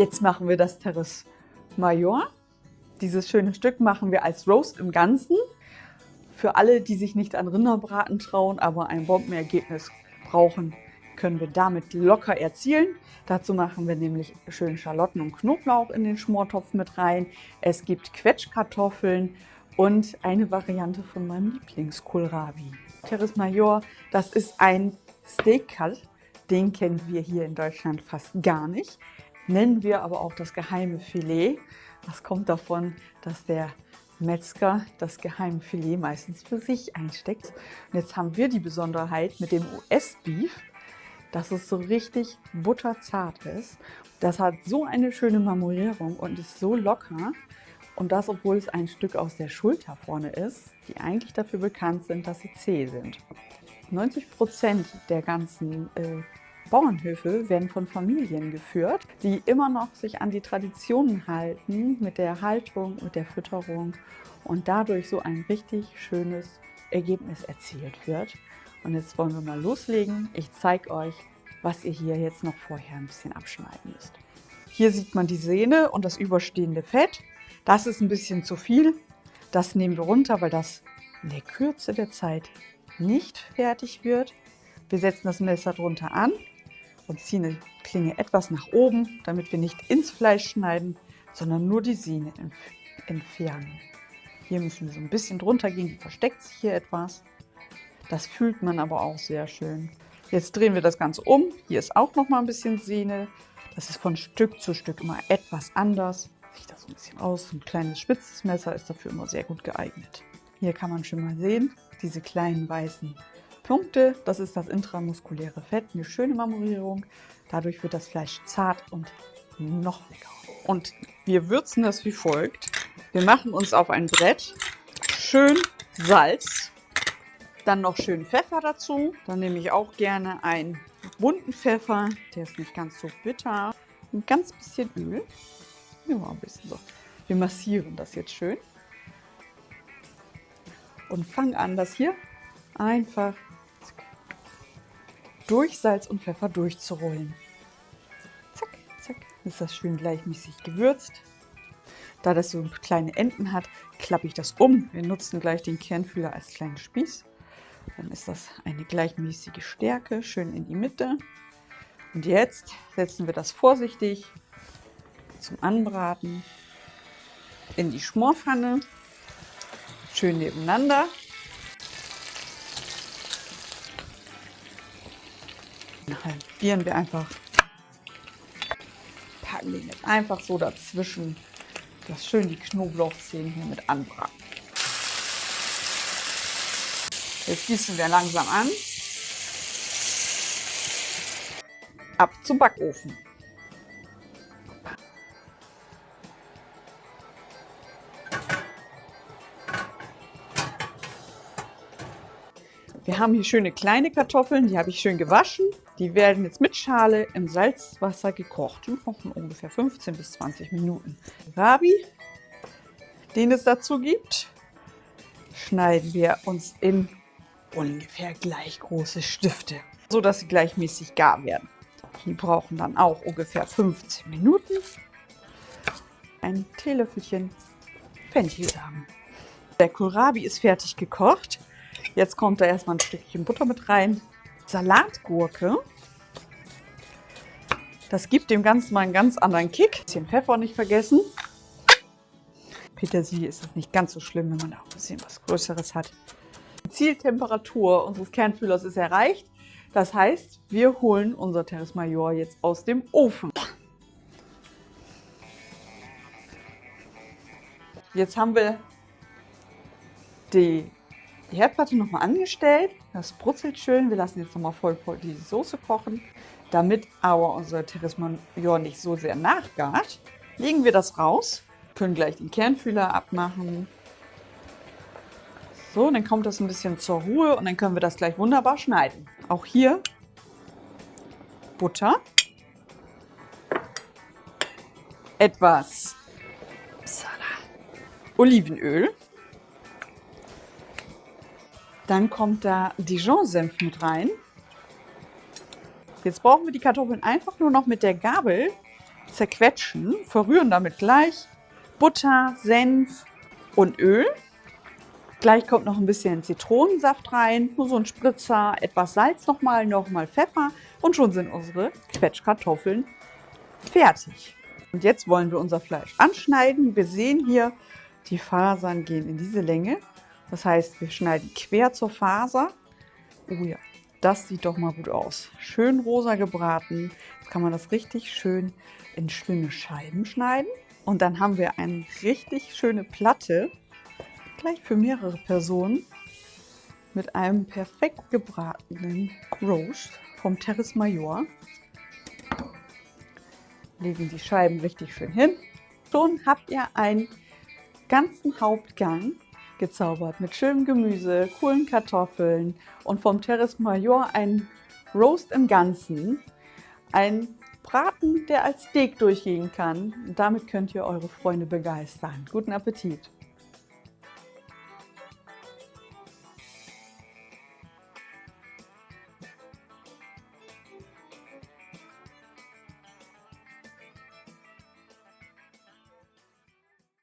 Jetzt machen wir das Terrace Major. Dieses schöne Stück machen wir als Roast im Ganzen. Für alle, die sich nicht an Rinderbraten trauen, aber ein Bombenergebnis brauchen, können wir damit locker erzielen. Dazu machen wir nämlich schön Schalotten und Knoblauch in den Schmortopf mit rein. Es gibt Quetschkartoffeln und eine Variante von meinem Lieblingskohlrabi. Terrace Major, das ist ein Steak Cut. Den kennen wir hier in Deutschland fast gar nicht. Nennen wir aber auch das geheime Filet. Das kommt davon, dass der Metzger das geheime Filet meistens für sich einsteckt. Und jetzt haben wir die Besonderheit mit dem US-Beef, dass es so richtig butterzart ist. Das hat so eine schöne Marmorierung und ist so locker. Und das, obwohl es ein Stück aus der Schulter vorne ist, die eigentlich dafür bekannt sind, dass sie zäh sind. 90% der ganzen Bauernhöfe werden von Familien geführt, die immer noch sich an die Traditionen halten mit der Haltung, mit der Fütterung und dadurch so ein richtig schönes Ergebnis erzielt wird. Und jetzt wollen wir mal loslegen. Ich zeige euch, was ihr hier jetzt noch vorher ein bisschen abschneiden müsst. Hier sieht man die Sehne und das überstehende Fett. Das ist ein bisschen zu viel. Das nehmen wir runter, weil das in der Kürze der Zeit nicht fertig wird. Wir setzen das Messer drunter an und ziehen die Klinge etwas nach oben, damit wir nicht ins Fleisch schneiden, sondern nur die Sehne entfernen. Hier müssen wir so ein bisschen drunter gehen, die versteckt sich hier etwas. Das fühlt man aber auch sehr schön. Jetzt drehen wir das Ganze um. Hier ist auch noch mal ein bisschen Sehne. Das ist von Stück zu Stück immer etwas anders. Sieht das so ein bisschen aus. Ein kleines spitzes Messer ist dafür immer sehr gut geeignet. Hier kann man schon mal sehen, diese kleinen weißen Punkte, das ist das intramuskuläre Fett, eine schöne Marmorierung. Dadurch wird das Fleisch zart und noch leckerer. Und wir würzen das wie folgt. Wir machen uns auf ein Brett schön Salz, dann noch schön Pfeffer dazu. Dann nehme ich auch gerne einen bunten Pfeffer, der ist nicht ganz so bitter. Ein ganz bisschen Öl. Ja, ein bisschen so. Wir massieren das jetzt schön und fangen an, das hier einfach durch Salz und Pfeffer durchzurollen. Zack, zack. Dann ist das schön gleichmäßig gewürzt. Da das so kleine Enden hat, klappe ich das um. Wir nutzen gleich den Kernfühler als kleinen Spieß. Dann ist das eine gleichmäßige Stärke, schön in die Mitte. Und jetzt setzen wir das vorsichtig zum Anbraten in die Schmorpfanne. Schön nebeneinander. Dann halbieren wir einfach, packen den jetzt einfach so dazwischen, dass schön die Knoblauchzehen hier mit anbraten. Jetzt gießen wir langsam an. Ab zum Backofen. Wir haben hier schöne kleine Kartoffeln, die habe ich schön gewaschen. Die werden jetzt mit Schale im Salzwasser gekocht. Die kochen ungefähr 15 bis 20 Minuten. Rabi, den es dazu gibt, schneiden wir uns in ungefähr gleich große Stifte, so dass sie gleichmäßig gar werden. Die brauchen dann auch ungefähr 15 Minuten. Ein Teelöffelchen Fenchelsamen. Der Kohlrabi ist fertig gekocht. Jetzt kommt da erstmal ein Stückchen Butter mit rein. Salatgurke. Das gibt dem Ganzen mal einen ganz anderen Kick. Ein bisschen Pfeffer nicht vergessen. Petersilie ist das nicht ganz so schlimm, wenn man auch ein bisschen was Größeres hat. Die Zieltemperatur unseres Kernfühlers ist erreicht. Das heißt, wir holen unser Terrace Major jetzt aus dem Ofen. Jetzt haben wir die Herdplatte nochmal angestellt. Das brutzelt schön. Wir lassen jetzt nochmal voll die Soße kochen. Damit aber unser Terrace Major nicht so sehr nachgart, legen wir das raus. Können gleich den Kernfühler abmachen. So, dann kommt das ein bisschen zur Ruhe und dann können wir das gleich wunderbar schneiden. Auch hier Butter, etwas Olivenöl, dann kommt da Dijon-Senf mit rein. Jetzt brauchen wir die Kartoffeln einfach nur noch mit der Gabel zerquetschen, verrühren damit gleich Butter, Senf und Öl. Gleich kommt noch ein bisschen Zitronensaft rein, nur so ein Spritzer, etwas Salz nochmal Pfeffer und schon sind unsere Quetschkartoffeln fertig. Und jetzt wollen wir unser Fleisch anschneiden. Wir sehen hier, die Fasern gehen in diese Länge. Das heißt, wir schneiden quer zur Faser. Oh ja, das sieht doch mal gut aus. Schön rosa gebraten. Jetzt kann man das richtig schön in schöne Scheiben schneiden. Und dann haben wir eine richtig schöne Platte, gleich für mehrere Personen, mit einem perfekt gebratenen Roast vom Terres Major. Legen die Scheiben richtig schön hin. Schon habt ihr einen ganzen Hauptgang gezaubert mit schönem Gemüse, coolen Kartoffeln und vom Terres Major ein Roast im Ganzen. Ein Braten, der als Steak durchgehen kann. Und damit könnt ihr eure Freunde begeistern. Guten Appetit!